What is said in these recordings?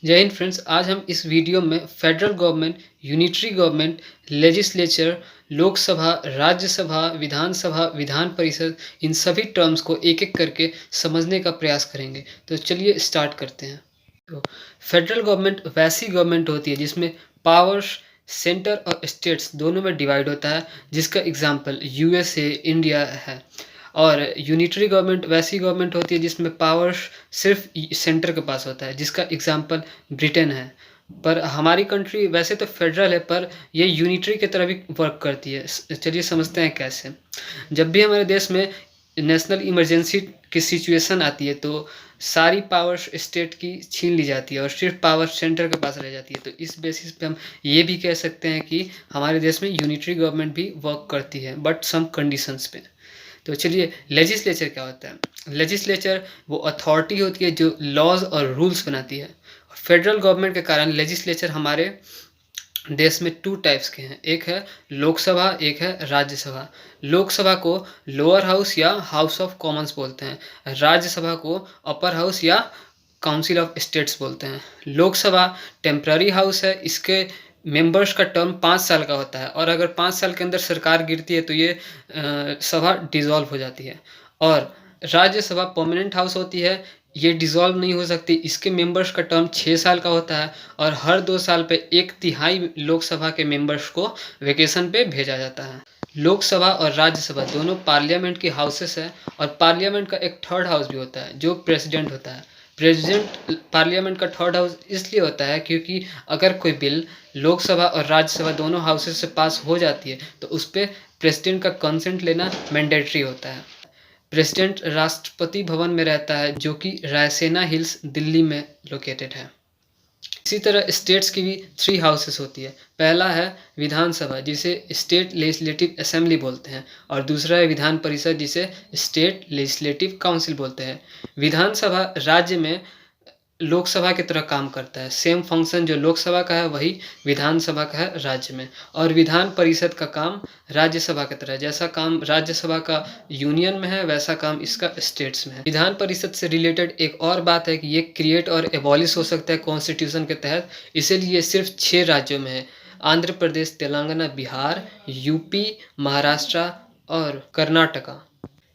जय हिंद फ्रेंड्स। आज हम इस वीडियो में federal government, unitary government, legislature, Lok Sabha, Rajya Sabha, Vidhan Sabha, Vidhan Parishad, इन सभी टर्म्स को एक एक करके समझने का प्रयास करेंगे। तो चलिए स्टार्ट करते हैं। तो फेडरल गवर्नमेंट वैसी गवर्नमेंट होती है जिसमें पावर्स सेंटर और स्टेट्स दोनों में डिवाइड होता है, जिसका एग्जांपल यूएसए, इंडिया है। और यूनिटरी गवर्नमेंट वैसी गवर्नमेंट होती है जिसमें पावर्स सिर्फ सेंटर के पास होता है, जिसका एग्जांपल ब्रिटेन है। पर हमारी कंट्री वैसे तो फेडरल है, पर ये यूनिटरी की तरह भी वर्क करती है। चलिए समझते हैं कैसे। जब भी हमारे देश में नेशनल इमरजेंसी की सिचुएशन आती है तो सारी पावर्स स्टेट की छीन ली जाती है और सिर्फ पावर सेंटर के पास रह जाती है। तो इस बेसिस पे हम ये भी कह सकते हैं कि हमारे देश में यूनिटरी गवर्नमेंट भी वर्क करती है, बट सम कंडीशंस पे। तो चलिए, लेजिस्लेचर क्या होता है। लेजिस्लेचर वो अथॉरिटी होती है जो लॉज और रूल्स बनाती है। फेडरल गवर्नमेंट के कारण लेजिस्लेचर हमारे देश में टू टाइप्स के हैं, एक है लोकसभा, एक है राज्यसभा। लोकसभा को लोअर हाउस या हाउस ऑफ कॉमन्स बोलते हैं, राज्यसभा को अपर हाउस या काउंसिल ऑफ स्टेट्स बोलते हैं। लोकसभा टेम्पररी हाउस है, इसके मेंबर्स का टर्म 5 साल का होता है और अगर 5 साल के अंदर सरकार गिरती है तो ये सभा डिसॉल्व हो जाती है। और राज्यसभा परमानेंट हाउस होती है, ये डिसॉल्व नहीं हो सकती। इसके मेंबर्स का टर्म 6 साल का होता है और हर 2 साल पे 1/3 लोकसभा के मेंबर्स को वेकेशन पे भेजा जाता है। लोकसभा और राज्यसभा दोनों पार्लियामेंट की हाउसेस है और पार्लियामेंट का एक थर्ड हाउस भी होता है जो प्रेसिडेंट होता है। प्रेसिडेंट पार्लियामेंट का थर्ड हाउस इसलिए होता है क्योंकि अगर कोई बिल लोकसभा और राज्यसभा दोनों हाउसेस से पास हो जाती है तो उस पर प्रेसिडेंट का कंसेंट लेना मैंडेटरी होता है। प्रेसिडेंट राष्ट्रपति भवन में रहता है जो कि रायसेना हिल्स, दिल्ली में लोकेटेड है। इसी तरह स्टेट्स की भी 3 हाउसेस होती है। पहला है विधानसभा जिसे स्टेट लेजिस्लेटिव असेंबली बोलते हैं और दूसरा है विधान परिषद जिसे स्टेट लेजिस्लेटिव काउंसिल बोलते हैं। विधानसभा राज्य में लोकसभा की तरह काम करता है, सेम फंक्शन जो लोकसभा का है वही विधानसभा का है राज्य में। और विधान परिषद का काम राज्यसभा की तरह, जैसा काम राज्यसभा का यूनियन में है वैसा काम इसका स्टेट्स में है। विधान परिषद से रिलेटेड एक और बात है कि ये क्रिएट और एबॉलिश हो सकता है कॉन्स्टिट्यूशन के तहत, इसीलिए सिर्फ 6 राज्यों में है, आंध्र प्रदेश, तेलंगाना, बिहार, यूपी, महाराष्ट्र और कर्नाटका।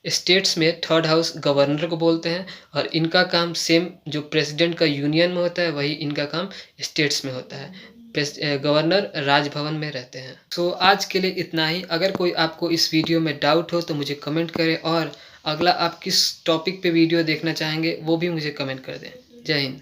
स्टेट्स में थर्ड हाउस गवर्नर को बोलते हैं और इनका काम सेम जो प्रेसिडेंट का यूनियन में होता है वही इनका काम स्टेट्स में होता है। गवर्नर राजभवन में रहते हैं। तो आज के लिए इतना ही। अगर कोई आपको इस वीडियो में डाउट हो तो मुझे कमेंट करें और अगला आप किस टॉपिक पे वीडियो देखना चाहेंगे वो भी मुझे कमेंट कर दें। जय हिंद।